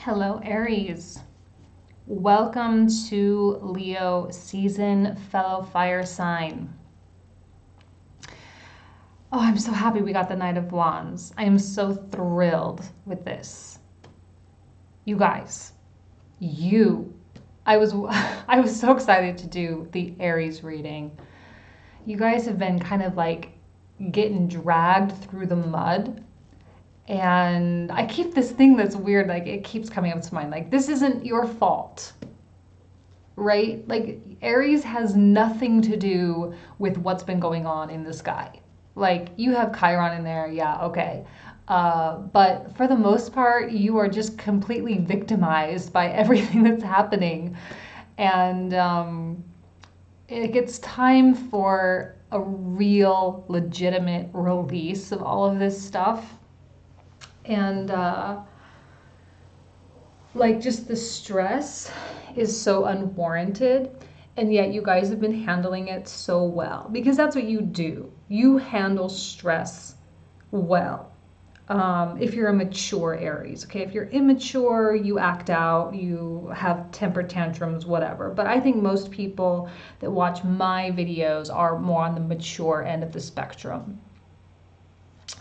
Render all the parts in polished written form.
Hello, Aries. Welcome to Leo season, fellow fire sign. Oh, I'm so happy we got the Knight of Wands. I am so thrilled with this. You guys, I was I was so excited to do the Aries reading. You guys have been kind of like getting dragged through the mud. And I keep this thing that's weird, like it keeps coming up to mind. Like, this isn't your fault, right? Like, Aries has nothing to do with what's been going on in the sky. Like, you have Chiron in there, yeah, okay. But for the most part, you are just completely victimized by everything that's happening. And it's time for a real, legitimate release of all of this stuff. And like, just the stress is so unwarranted, and yet you guys have been handling it so well, because that's what you do. You handle stress well. If you're a mature Aries, okay? If you're immature, you act out, you have temper tantrums, whatever. But I think most people that watch my videos are more on the mature end of the spectrum.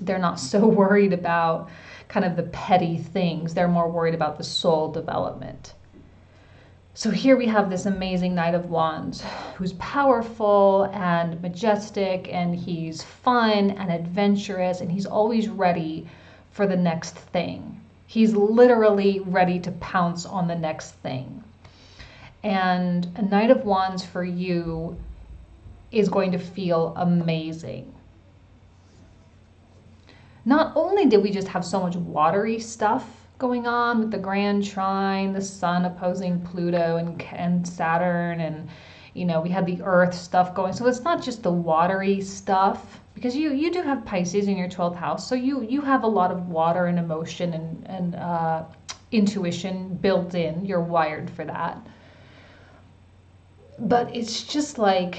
They're not so worried about kind of the petty things. They're more worried about the soul development. So here we have this amazing Knight of Wands who's powerful and majestic, and he's fun and adventurous, and he's always ready for the next thing. He's literally ready to pounce on the next thing. And a Knight of Wands for you is going to feel amazing. Not only did we just have so much watery stuff going on with the Grand Trine, the Sun opposing Pluto and Saturn, and we had the Earth stuff going. So it's not just the watery stuff, because you do have Pisces in your 12th house, so you have a lot of water and emotion and intuition built in. You're wired for that. But it's just like,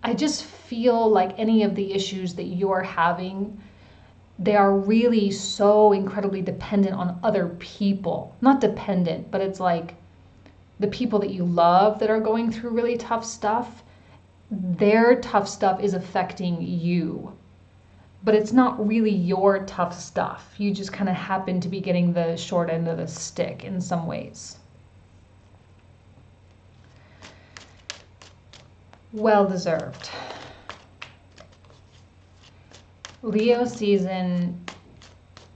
I just feel like any of the issues that you're having, they are really so incredibly dependent on other people. Not dependent, but it's like the people that you love that are going through really tough stuff, their tough stuff is affecting you. But it's not really your tough stuff. You just kind of happen to be getting the short end of the stick in some ways. Well deserved. Leo season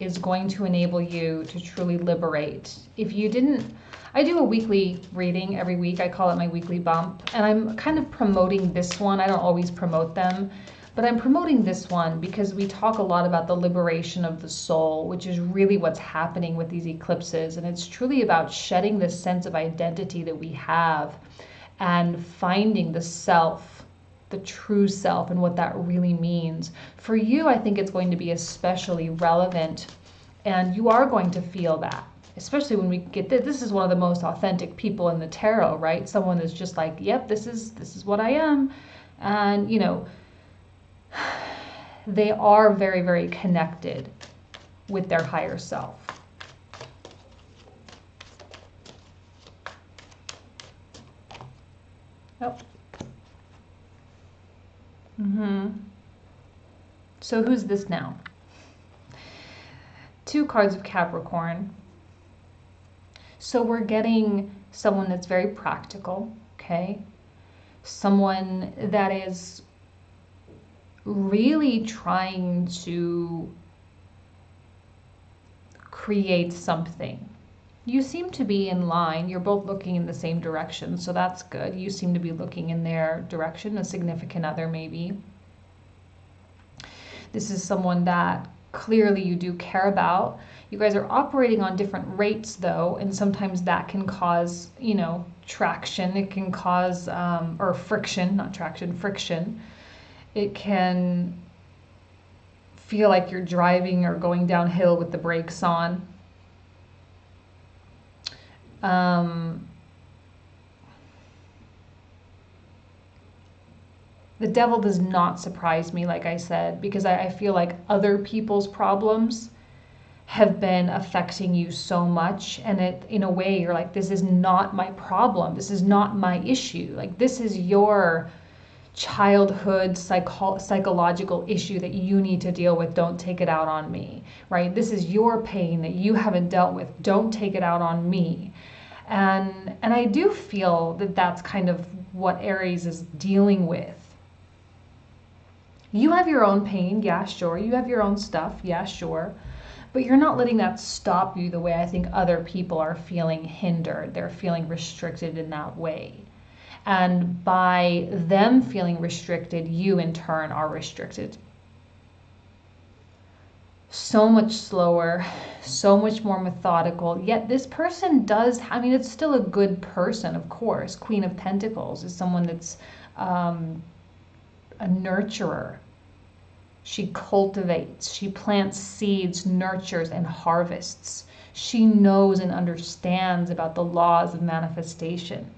is going to enable you to truly liberate. If you didn't, I do a weekly reading every week. I call it my weekly bump. And I'm kind of promoting this one. I don't always promote them, but I'm promoting this one because we talk a lot about the liberation of the soul, which is really what's happening with these eclipses. And it's truly about shedding this sense of identity that we have and finding the self, the true self, and what that really means. For you, I think it's going to be especially relevant, and you are going to feel that, especially when we get this is one of the most authentic people in the tarot, right? Someone that's just like, yep, this is what I am. And they are very, very connected with their higher self. Oh. So who's this now? Two cards of Capricorn. So we're getting someone that's very practical, okay? Someone that is really trying to create something. You seem to be in line. You're both looking in the same direction, so that's good. You seem to be looking in their direction, a significant other maybe. This is someone that clearly you do care about. You guys are operating on different rates though, and sometimes that can cause, traction. It can cause, or friction, not traction, friction. It can feel like you're driving or going downhill with the brakes on. The devil does not surprise me, like I said, because I feel like other people's problems have been affecting you so much, and it, in a way, you're like, this is not my problem, this is not my issue, like this is your childhood psychological issue that you need to deal with. Don't take it out on me, right? This is your pain that you haven't dealt with. Don't take it out on me. And I do feel that that's kind of what Aries is dealing with. You have your own pain, yeah, sure. You have your own stuff, yeah, sure. But you're not letting that stop you the way I think other people are feeling hindered. They're feeling restricted in that way. And by them feeling restricted, you in turn are restricted. So much slower, so much more methodical. Yet this person does, I mean, it's still a good person, of course. Queen of Pentacles is someone that's a nurturer. She cultivates, she plants seeds, nurtures, and harvests. She knows and understands about the laws of manifestation.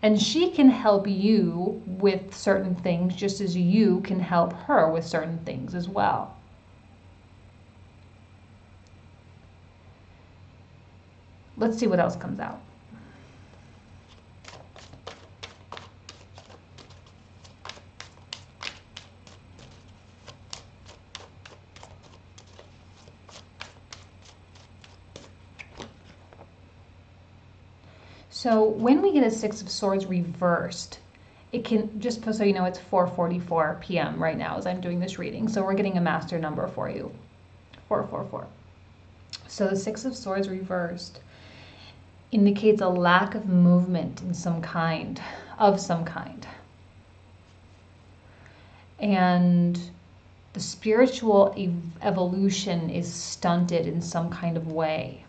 And she can help you with certain things just as you can help her with certain things as well. Let's see what else comes out. So when we get a Six of Swords reversed, it can, just so you know, it's 4:44 p.m. right now as I'm doing this reading. So we're getting a master number for you, 444. So the Six of Swords reversed indicates a lack of movement in some kind, of some kind. And the spiritual evolution is stunted in some kind of way,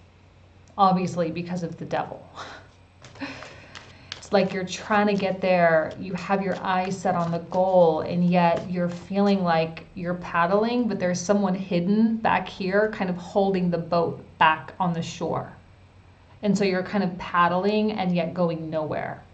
obviously because of the devil. It's like you're trying to get there, you have your eyes set on the goal, and yet you're feeling like you're paddling, but there's someone hidden back here kind of holding the boat back on the shore. And so you're kind of paddling and yet going nowhere.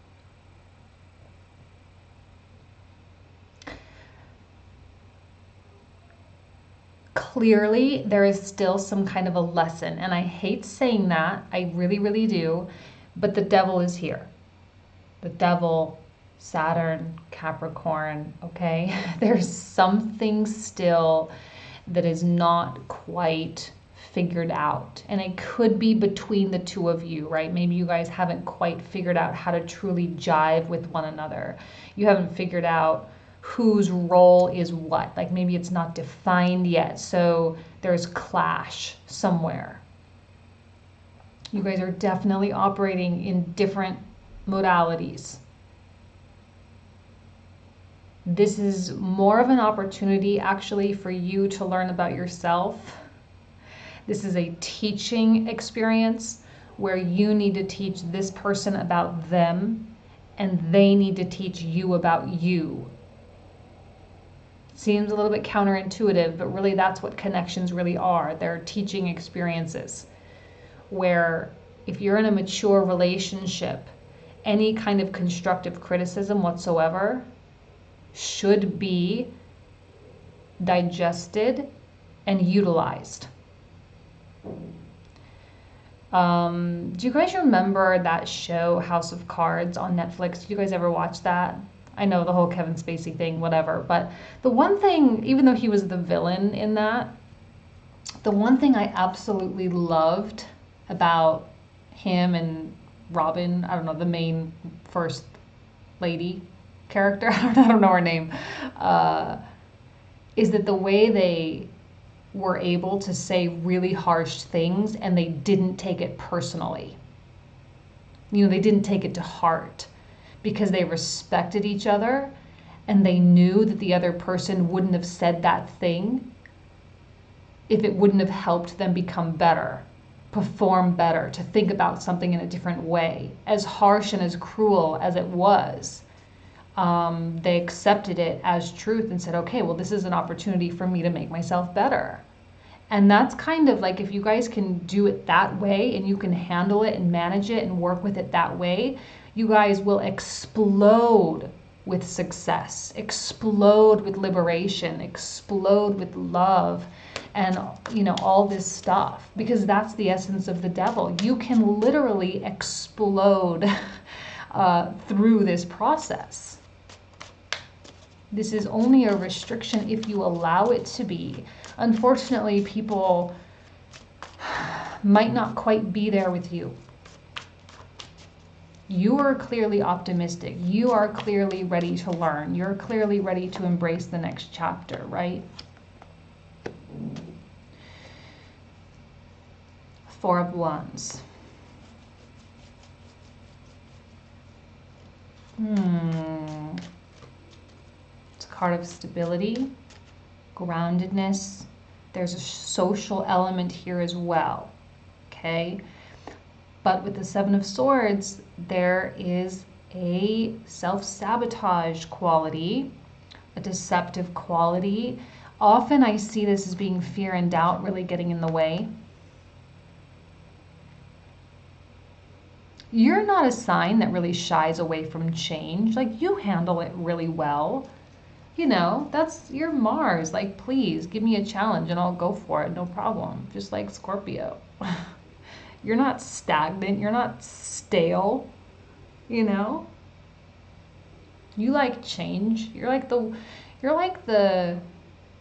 Clearly, there is still some kind of a lesson, and I hate saying that, I really, really do, but the devil is here. The devil, Saturn, Capricorn, okay? There's something still that is not quite figured out. And it could be between the two of you, right? Maybe you guys haven't quite figured out how to truly jive with one another. You haven't figured out whose role is what. Like maybe it's not defined yet. So there's clash somewhere. You guys are definitely operating in different modalities. This is more of an opportunity actually for you to learn about yourself. This is a teaching experience where you need to teach this person about them and they need to teach you about you. Seems a little bit counterintuitive, but really that's what connections really are. They're teaching experiences where if you're in a mature relationship, any kind of constructive criticism whatsoever should be digested and utilized. Do you guys remember that show House of Cards on Netflix? Did you guys ever watch that? I know the whole Kevin Spacey thing, whatever, but the one thing, even though he was the villain in that, the one thing I absolutely loved about him and Robin, I don't know, the main first lady character, I don't know her name, is that the way they were able to say really harsh things and they didn't take it personally. You know, they didn't take it to heart because they respected each other and they knew that the other person wouldn't have said that thing if it wouldn't have helped them become better, perform better, to think about something in a different way. As harsh and as cruel as it was, they accepted it as truth and said, okay, well, this is an opportunity for me to make myself better. And that's kind of like, if you guys can do it that way and you can handle it and manage it and work with it that way, you guys will explode with success, explode with liberation, explode with love, and all this stuff, because that's the essence of the devil. You can literally explode through this process. This is only a restriction if you allow it to be. Unfortunately, people might not quite be there with you. You are clearly optimistic. You are clearly ready to learn. You're clearly ready to embrace the next chapter, right? Four of Wands. It's a card of stability, groundedness. There's a social element here as well, okay? But with the Seven of Swords, there is a self-sabotage quality, a deceptive quality. Often I see this as being fear and doubt really getting in the way. You're not a sign that really shies away from change. Like, you handle it really well. That's your Mars. Like, please give me a challenge and I'll go for it. No problem. Just like Scorpio. You're not stagnant. You're not stale. You like change. You're like the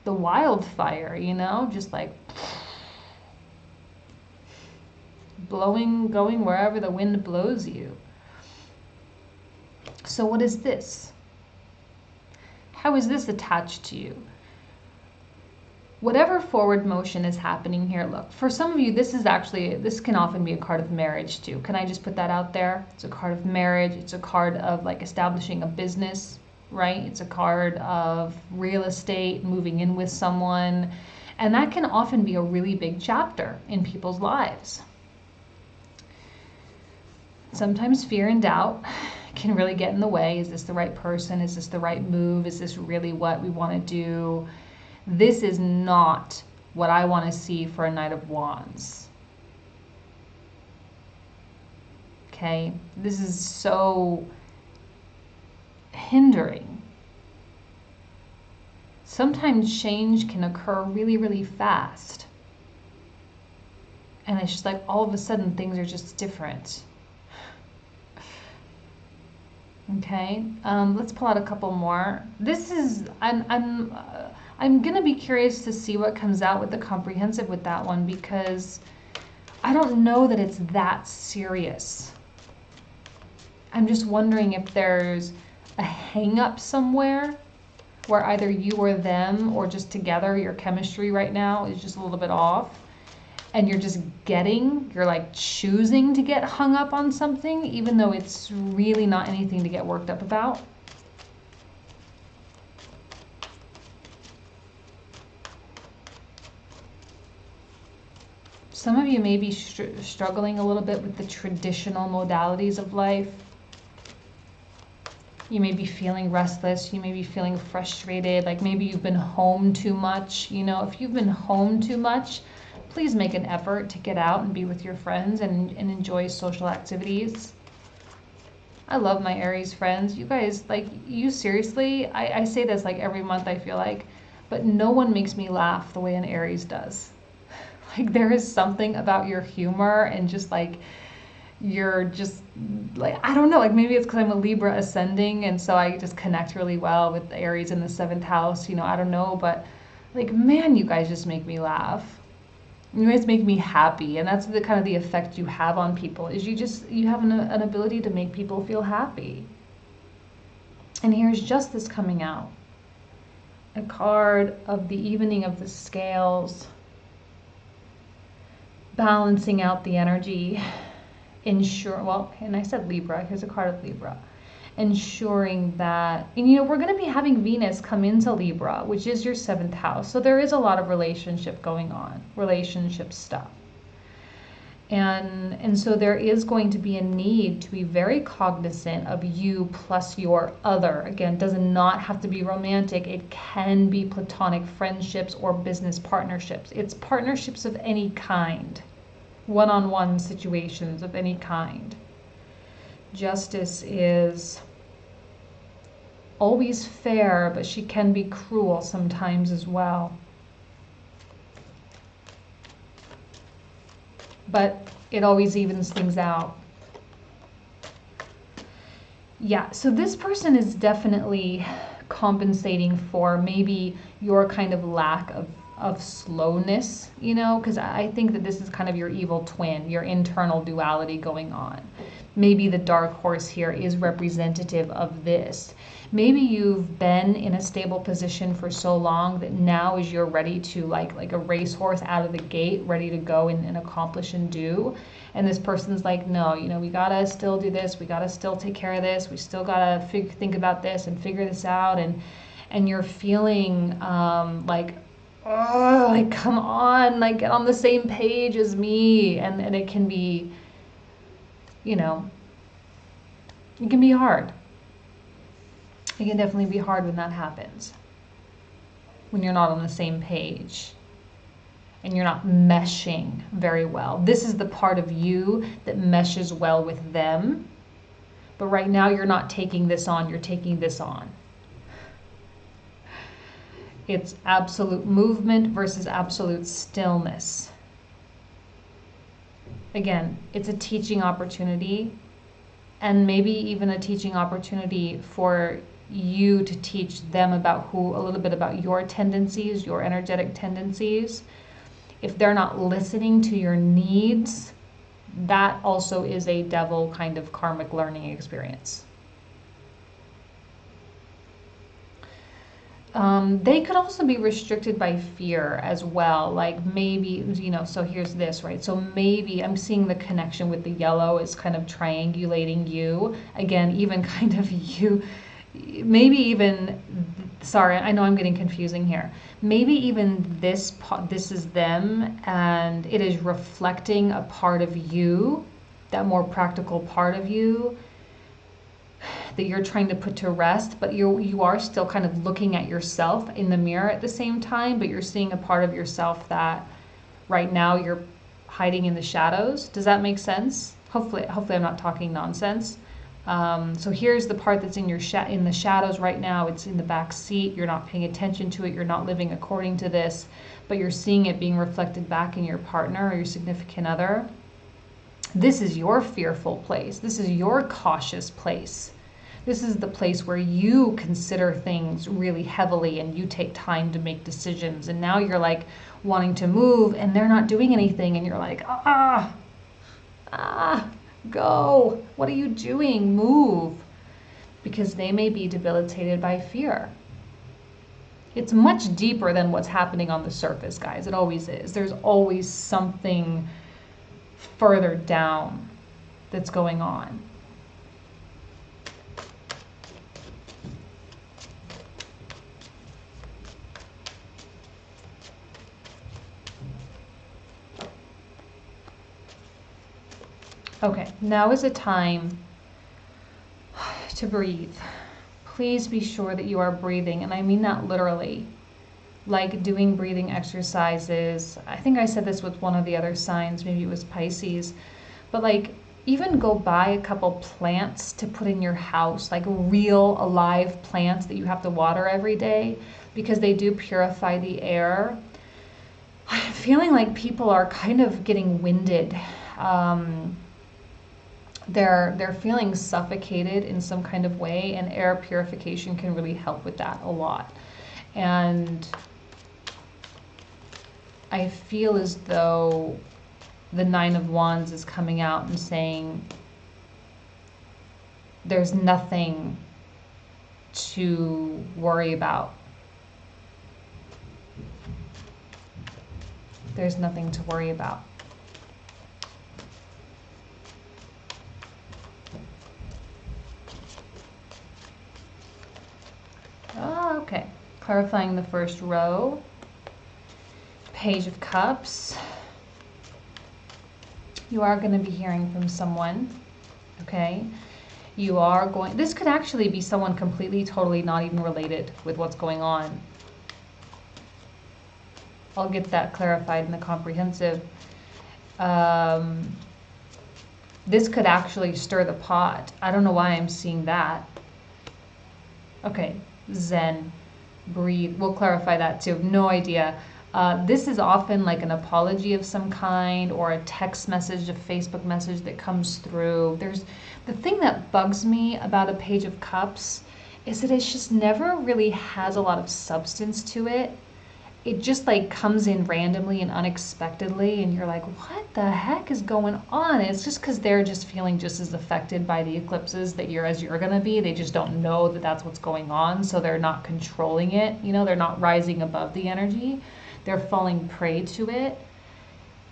wildfire, just like going wherever the wind blows you. So what is this? How is this attached to you? Whatever forward motion is happening here, look, for some of you, this can often be a card of marriage too. Can I just put that out there? It's a card of marriage. It's a card of like establishing a business, right? It's a card of real estate, moving in with someone. And that can often be a really big chapter in people's lives. Sometimes fear and doubt can really get in the way. Is this the right person? Is this the right move? Is this really what we want to do? This is not what I want to see for a Knight of Wands. Okay? This is so hindering. Sometimes change can occur really, really fast. And it's just like all of a sudden things are just different. Okay, let's pull out a couple more. I'm gonna be curious to see what comes out with the comprehensive with that one, because I don't know that it's that serious. I'm just wondering if there's a hang up somewhere where either you or them or just together, your chemistry right now is just a little bit off. And you're like choosing to get hung up on something, even though it's really not anything to get worked up about. Some of you may be struggling a little bit with the traditional modalities of life. You may be feeling restless. You may be feeling frustrated. Like maybe you've been home too much. If you've been home too much, please make an effort to get out and be with your friends and enjoy social activities. I love my Aries friends. You guys, like, you seriously, I say this like every month, I feel like, but no one makes me laugh the way an Aries does. Like, there is something about your humor and just like, you're just like, I don't know, like maybe it's because I'm a Libra ascending and so I just connect really well with the Aries in the 7th house, I don't know, but like, man, you guys just make me laugh. You guys make me happy, and that's the kind of the effect you have on people, is you have an ability to make people feel happy. And here's Justice coming out. A card of the evening of the scales, balancing out the energy, and I said Libra, here's a card of Libra. Ensuring that, and we're going to be having Venus come into Libra, which is your 7th house. So there is a lot of relationship going on, relationship stuff. And so there is going to be a need to be very cognizant of you plus your other. Again, does not have to be romantic. It can be platonic friendships or business partnerships. It's partnerships of any kind, one-on-one situations of any kind. Justice is always fair, but she can be cruel sometimes as well. But it always evens things out. Yeah, so this person is definitely compensating for maybe your kind of lack of slowness, you know, because I think that this is kind of your evil twin, your internal duality going on. Maybe the dark horse here is representative of this. Maybe you've been in a stable position for so long that now is you're ready to like a racehorse out of the gate, ready to go and accomplish and do. And this person's like, no, you know, we gotta still do this. We gotta still take care of this. We still gotta think about this and figure this out. And you're feeling like, oh, like come on, like get on the same page as me. And it can be, you know, it can be hard. It can definitely be hard when that happens. When you're not on the same page and you're not meshing very well. This is the part of you that meshes well with them. But right now you're not taking this on, you're taking this on. It's absolute movement versus absolute stillness. Again, it's a teaching opportunity, and maybe even a teaching opportunity for you to teach them about a little bit about your tendencies, your energetic tendencies. If they're not listening to your needs, that also is a devil kind of karmic learning experience. They could also be restricted by fear as well. Like maybe, you know, so here's this, right? So maybe I'm seeing the connection with the yellow is kind of triangulating you. Again, even kind of you, maybe even, sorry, I know I'm getting confusing here. Maybe even this is them, and it is reflecting a part of you, that more practical part of you that you're trying to put to rest, but you are still kind of looking at yourself in the mirror at the same time, but you're seeing a part of yourself that right now you're hiding in the shadows. Does that make sense? Hopefully I'm not talking nonsense. So here's the part that's in in the shadows right now. It's in the back seat. You're not paying attention to it. You're not living according to this, but you're seeing it being reflected back in your partner or your significant other. This is your fearful place. This is your cautious place. This is the place where you consider things really heavily and you take time to make decisions. And now you're like wanting to move and they're not doing anything. And you're like, go. What are you doing? Move. Because they may be debilitated by fear. It's much deeper than what's happening on the surface, guys. It always is. There's always something further down that's going on. Okay, now is a time to breathe. Please be sure that you are breathing, and I mean that literally. Like doing breathing exercises. I think I said this with one of the other signs, maybe it was Pisces, but like even go buy a couple plants to put in your house, like real alive plants that you have to water every day, because they do purify the air. I'm feeling like people are kind of getting winded. They're feeling suffocated in some kind of way, and air purification can really help with that a lot. And I feel as though the Nine of Wands is coming out and saying there's nothing to worry about. There's nothing to worry about. Oh, okay. Clarifying the first row. Page of Cups. You are going to be hearing from someone, okay? You are going, this could actually be someone completely, totally not even related with what's going on. I'll get that clarified in the comprehensive. This could actually stir the pot. I don't know why I'm seeing that. Okay, Zen, breathe. We'll clarify that too. No idea. This is often like an apology of some kind or a text message, a Facebook message that comes through. There's the thing that bugs me about a Page of Cups is that it just never really has a lot of substance to it. It just like comes in randomly and unexpectedly, and you're like, what the heck is going on? And it's just because they're just feeling just as affected by the eclipses that you're gonna be. They just don't know that that's what's going on, so they're not controlling it. You know, they're not rising above the energy. They're falling prey to it.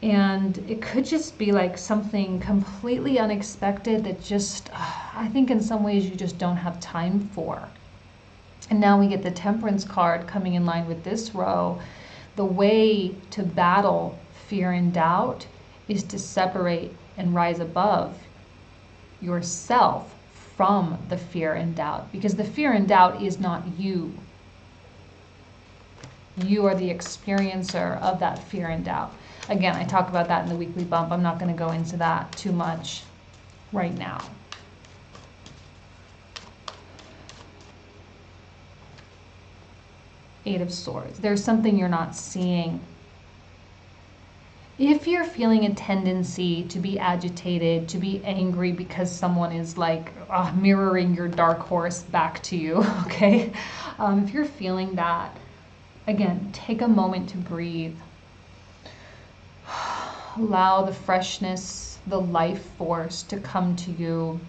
And it could just be like something completely unexpected that just, I think in some ways you just don't have time for. And now we get the Temperance card coming in line with this row. The way to battle fear and doubt is to separate and rise above yourself from the fear and doubt, because the fear and doubt is not you. You are the experiencer of that fear and doubt. Again, I talk about that in the weekly bump. I'm not going to go into that too much right now. Eight of Swords. There's something you're not seeing. If you're feeling a tendency to be agitated, to be angry because someone is like mirroring your dark horse back to you, okay? If you're feeling that, again, take a moment to breathe. Allow the freshness, the life force to come to you.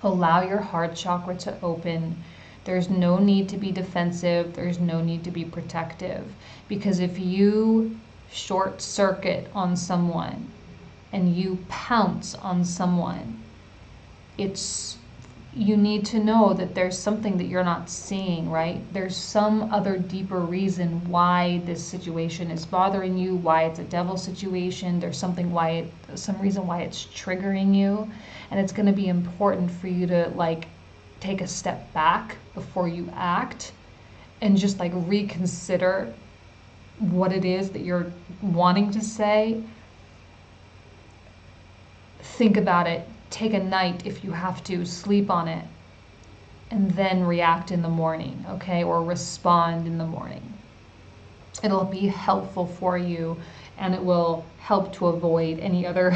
Allow your heart chakra to open. There's no need to be defensive. There's no need to be protective. Because if you short circuit on someone and you pounce on someone, you need to know that there's something that you're not seeing, right? There's some other deeper reason why this situation is bothering you, why it's a devil situation. There's some reason why it's triggering you. And it's going to be important for you to like take a step back before you act and just like reconsider what it is that you're wanting to say. Think about it. Take a night if you have to, sleep on it, and then react in the morning, okay? Or respond in the morning. It'll be helpful for you, and it will help to avoid any other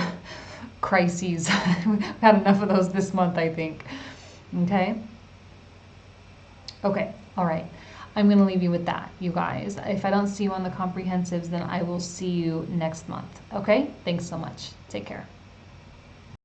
crises. We've had enough of those this month, I think. Okay? Okay, all right. I'm going to leave you with that, you guys. If I don't see you on the comprehensives, then I will see you next month. Okay? Thanks so much. Take care.